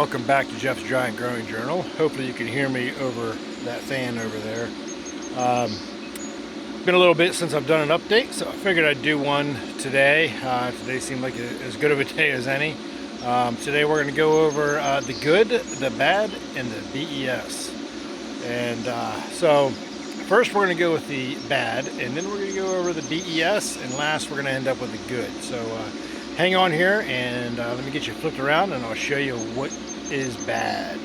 welcome back to Jeff's Giant Growing Journal. Hopefully you can hear me over that fan over there. Been a little bit since I've done an update, so I figured I'd do one today. Today seemed like as good of a day as any. Today we're going to go over the good, the bad, and the BES. And so first we're going to go with the bad, and then we're going to go over the BES, and last we're going to end up with the good. So hang on here, and let me get you flipped around, and I'll show you what is bad.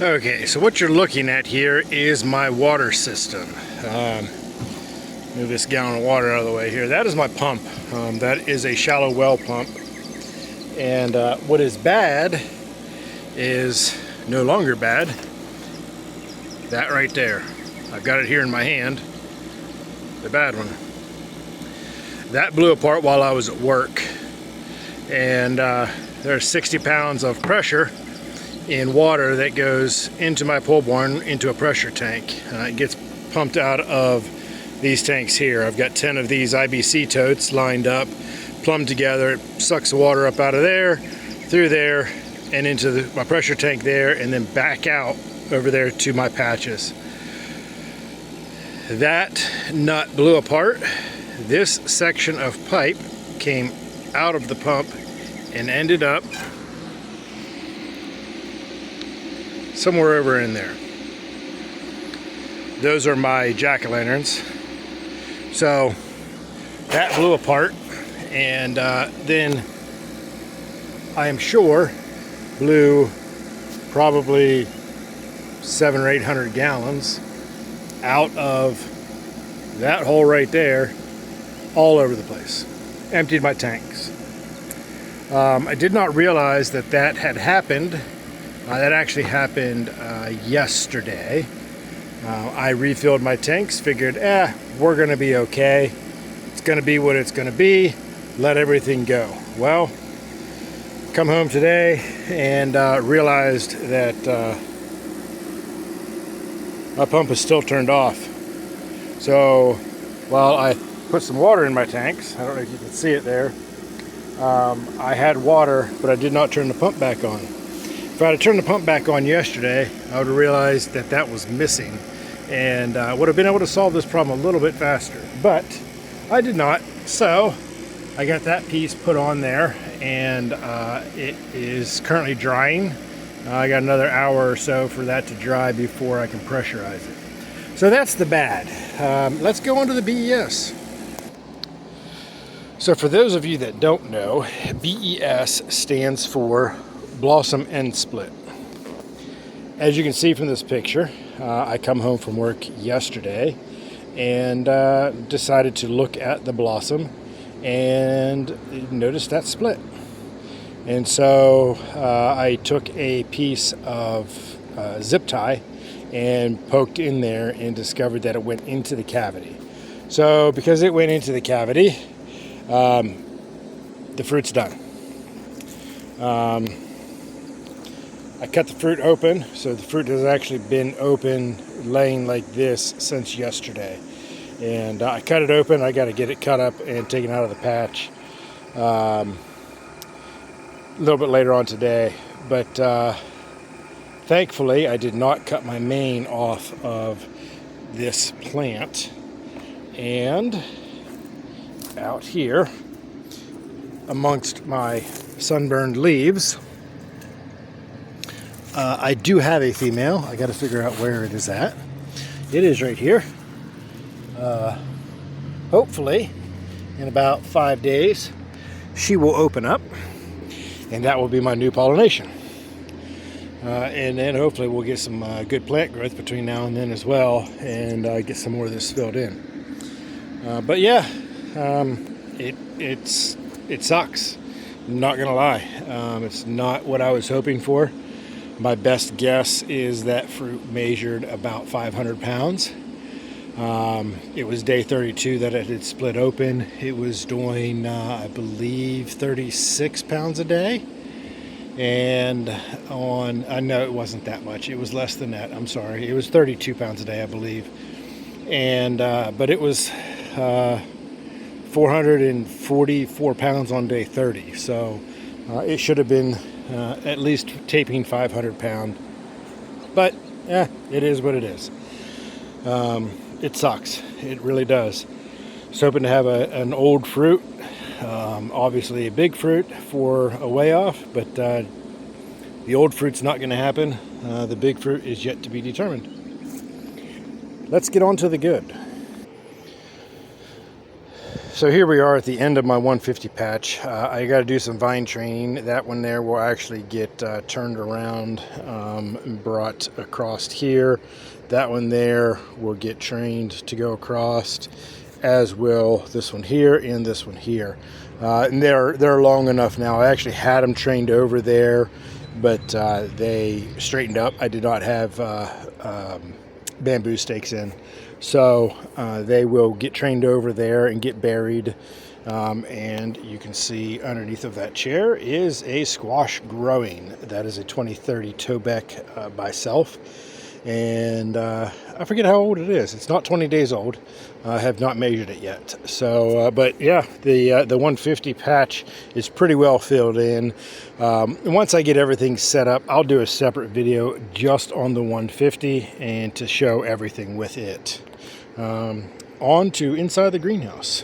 Okay, so what you're looking at here is my water system. Move this gallon of water out of the way here. That is my pump. That is a shallow well pump. And what is bad is no longer bad. That right there. I've got it here in my hand. The bad one. That blew apart while I was at work. And there's 60 pounds of pressure in water that goes into my pole barn into a pressure tank. It gets pumped out of these tanks here. I've got 10 of these IBC totes lined up, plumbed together. It sucks the water up out of there, through there, and into my pressure tank there, and then back out over there to my patches. That nut blew apart. This section of pipe came out of the pump and ended up somewhere over in there. Those are my jack-o'-lanterns. So that blew apart, and then I am sure blew probably 700 or 800 gallons out of that hole right there, all over the place. Emptied my tanks. I did not realize that that had happened. That actually happened yesterday. I refilled my tanks, figured, we're gonna be okay. It's gonna be what it's gonna be. Let everything go. Well, come home today and realized that my pump is still turned off. So while I put some water in my tanks, I don't know if you can see it there, I had water, but I did not turn the pump back on. If I had turned the pump back on yesterday, I would have realized that that was missing, and would have been able to solve this problem a little bit faster. But I did not, so I got that piece put on there, and it is currently drying. I got another hour or so for that to dry before I can pressurize it. So that's the bad. Let's go on to the BES. So for those of you that don't know, BES stands for Blossom End Split. As you can see from this picture, I come home from work yesterday and decided to look at the blossom and noticed that split. And so I took a piece of zip tie and poked in there and discovered that it went into the cavity. So because it went into the cavity, the fruit's done. I cut the fruit open, so the fruit has actually been open, laying like this since yesterday. And I cut it open. I got to get it cut up and taken out of the patch a little bit later on today. But thankfully, I did not cut my main off of this plant. And out here, amongst my sunburned leaves, I do have a female. I got to figure out where it is at. It is right here. Hopefully, in about 5 days, she will open up, and that will be my new pollination. And then hopefully we'll get some good plant growth between now and then as well, and get some more of this filled in. But yeah, it sucks. I'm not gonna lie. It's not what I was hoping for. My best guess is that fruit measured about 500 pounds. It was day 32 that it had split open. It was doing, I believe, 36 pounds a day. And I know it wasn't that much. It was less than that. I'm sorry. It was 32 pounds a day, I believe. And, but it was 444 pounds on day 30. So It should have been at least taping 500 pound, but yeah, it is what it is. It sucks. It really does. Just hoping to have an old fruit, obviously a big fruit for a way off, but the old fruit's not going to happen. The big fruit is yet to be determined. Let's get on to the good. So here we are at the end of my 150 patch. I got to do some vine training. That one there will actually get turned around and brought across here. That one there will get trained to go across, as will this one here and this one here. And they're long enough now. I actually had them trained over there, but they straightened up. I did not have bamboo stakes in. So they will get trained over there and get buried. And you can see underneath of that chair is a squash growing. That is a 2030 Tobec by self. And I forget how old it is. It's not 20 days old. I have not measured it yet. So, but yeah, the 150 patch is pretty well filled in. Once I get everything set up, I'll do a separate video just on the 150 and to show everything with it. On to inside the greenhouse.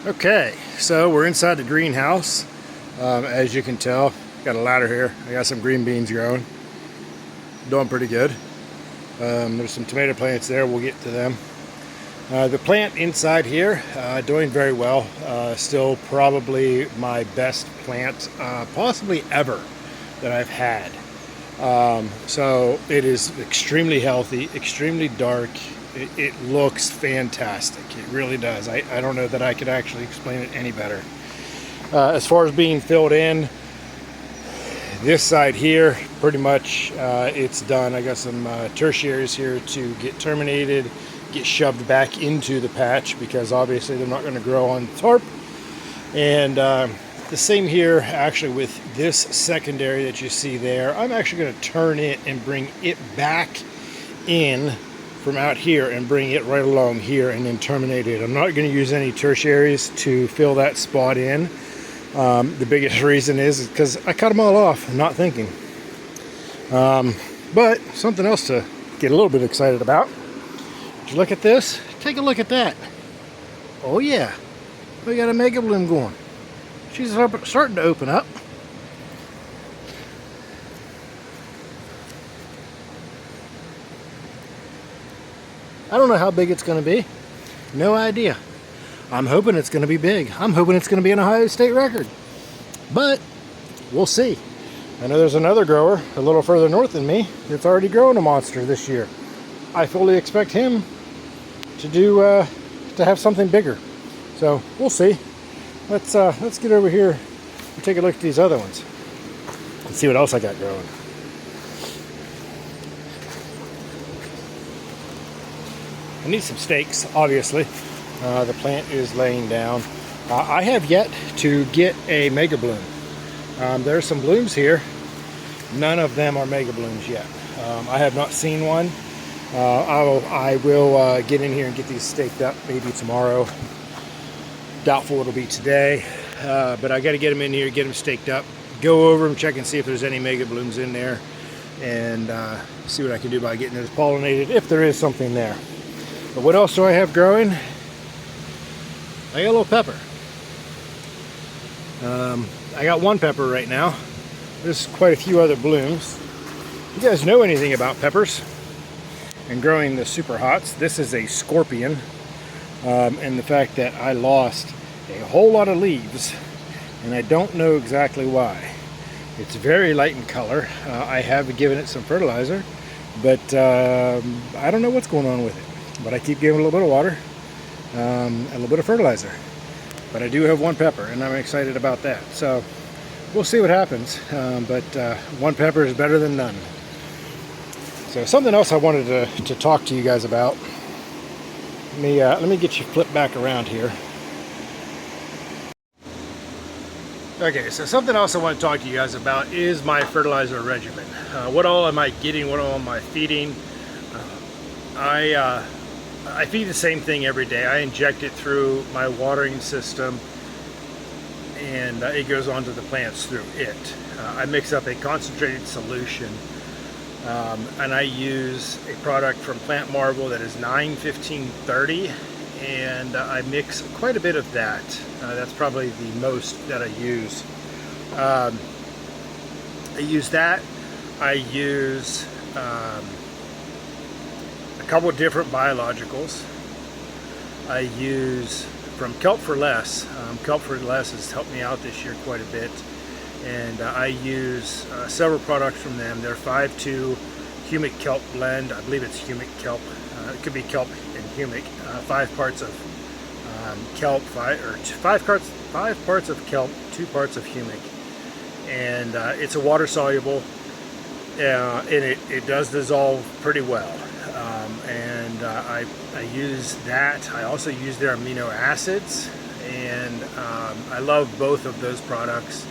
Okay, so we're inside the greenhouse. As you can tell, got a ladder here. I got some green beans growing. Doing pretty good. There's some tomato plants there. We'll get to them. The plant inside here, doing very well. Still probably my best plant, possibly ever, that I've had. So it is extremely healthy, extremely dark. It looks fantastic. It really does. I don't know that I could actually explain it any better. As far as being filled in, this side here, pretty much it's done. I got some tertiaries here to get terminated, get shoved back into the patch because obviously they're not going to grow on tarp. And the same here actually with this secondary that you see there. I'm actually going to turn it and bring it back in from out here and bring it right along here and then terminate it. I'm not going to use any tertiaries to fill that spot in. The biggest reason is because I cut them all off, not thinking. But something else to get a little bit excited about. Did you look at this? Take a look at that. Oh yeah, we got a mega bloom going. She's starting to open up. I don't know how big it's going to be. No idea. I'm hoping it's going to be big. I'm hoping it's going to be an Ohio State record. But we'll see. I know there's another grower a little further north than me that's already growing a monster this year. I fully expect him to have something bigger. So we'll see. Let's get over here and take a look at these other ones and see what else I got growing. I need some stakes, obviously. The plant is laying down. I have yet to get a mega bloom. There are some blooms here. None of them are mega blooms yet. I have not seen one. I will get in here and get these staked up maybe tomorrow. Doubtful it'll be today, but I got to get them in here, get them staked up, go over them, check and see if there's any mega blooms in there, and see what I can do by getting those pollinated if there is something there. But what else do I have growing? I got a little pepper. I got one pepper right now. There's quite a few other blooms. If you guys know anything about peppers and growing the super hots, this is a scorpion. And the fact that I lost a whole lot of leaves, and I don't know exactly why. It's very light in color. I have given it some fertilizer, but I don't know what's going on with it. But I keep giving it a little bit of water, a little bit of fertilizer. But I do have one pepper, and I'm excited about that. So we'll see what happens. But one pepper is better than none. So something else I wanted to talk to you guys about. Let me get you flipped back around here. Okay, so something else I want to talk to you guys about is my fertilizer regimen. What all am I getting? What all am I feeding? I feed the same thing every day. I inject it through my watering system and it goes on to the plants through it. I mix up a concentrated solution, and I use a product from Plant Marvel that is 9-15-30, and I mix quite a bit of that. That's probably the most that I use. I use that. I use a couple of different biologicals. I use from Kelp for Less. Kelp for Less has helped me out this year quite a bit, and I use several products from them. They're 5-2 humic kelp blend. I believe it's humic kelp. It could be kelp and humic. 5 parts of kelp, 5 parts of kelp, 2 parts of humic, and it's a water soluble, and it does dissolve pretty well. I use that. I also use their amino acids, and I love both of those products.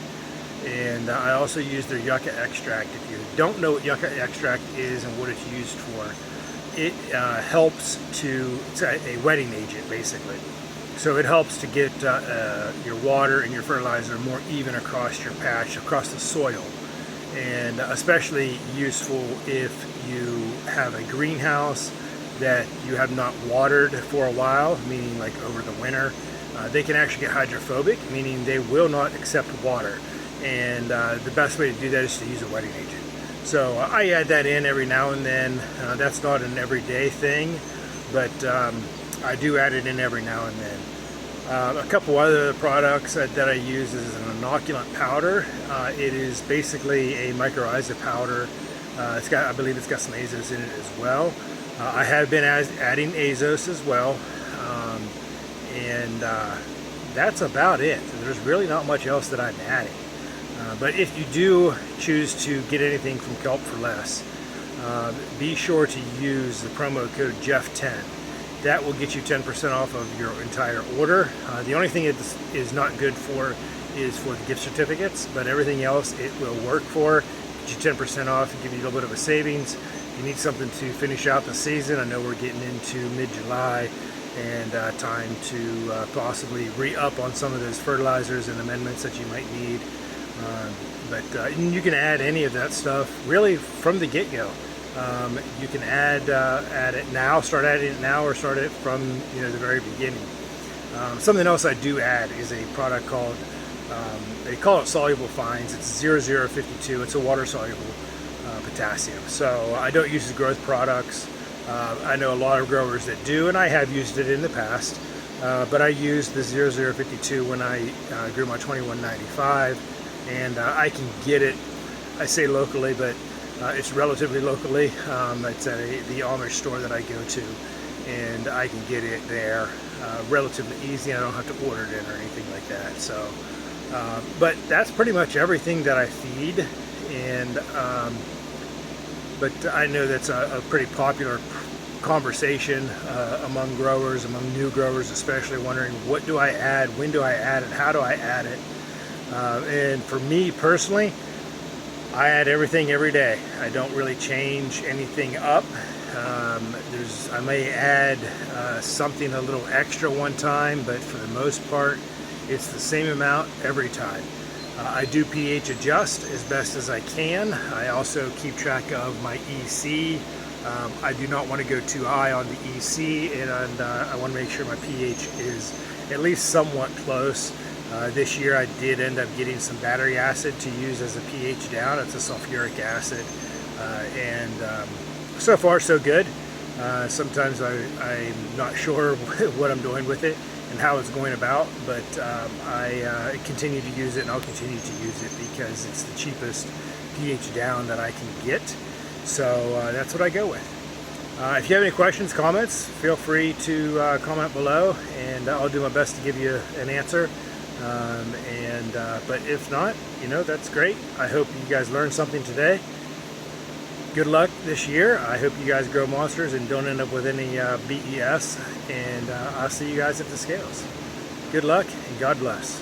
And I also use their yucca extract. If you don't know what yucca extract is and what it's used for, it helps to, it's a wetting agent basically. So it helps to get your water and your fertilizer more even across your patch, across the soil. And especially useful if you have a greenhouse that you have not watered for a while, meaning like over the winter. They can actually get hydrophobic, meaning they will not accept water. And the best way to do that is to use a wetting agent. So I add that in every now and then. That's not an everyday thing, but I do add it in every now and then. A couple other products that I use is an inoculant powder. It is basically a mycorrhiza powder. I believe it's got some azos in it as well. I have been adding azos as well, and that's about it. There's really not much else that I'm adding. But if you do choose to get anything from Kelp for Less, be sure to use the promo code Jeff10. That will get you 10% off of your entire order. The only thing it is not good for is for the gift certificates, but everything else it will work for. Get you 10% off and give you a little bit of a savings. You need something to finish out the season. I know we're getting into mid-July, and time to possibly re-up on some of those fertilizers and amendments that you might need. But you can add any of that stuff really from the get-go. You can add it now, start adding it now, or start it from the very beginning. Something else I do add is a product called, they call it Soluble Fines. It's 0052. It's a water soluble potassium. So I don't use the growth products. I know a lot of growers that do, and I have used it in the past. But I used the 0052 when I grew my 2195, and I can get it, I say locally, but it's relatively locally. It's at the Amish store that I go to, and I can get it there relatively easy. I don't have to order it in or anything like that. So, but that's pretty much everything that I feed. And but I know that's a pretty popular conversation among growers, among new growers especially, wondering what do I add, when do I add it, how do I add it. And for me personally, I add everything every day. I don't really change anything up. I may add something a little extra one time, but for the most part, it's the same amount every time. I do pH adjust as best as I can. I also keep track of my EC. I do not want to go too high on the EC, and I want to make sure my pH is at least somewhat close. This year I did end up getting some battery acid to use as a pH down. It's a sulfuric acid, and so far so good. Sometimes I'm not sure what I'm doing with it and how it's going about, but I continue to use it, and I'll continue to use it because it's the cheapest pH down that I can get. So that's what I go with. If you have any questions, comments, feel free to comment below, and I'll do my best to give you an answer. But if not, that's great. I hope you guys learned something today. Good luck this year. I hope you guys grow monsters and don't end up with any BES, and I'll see you guys at the scales. Good luck and God bless.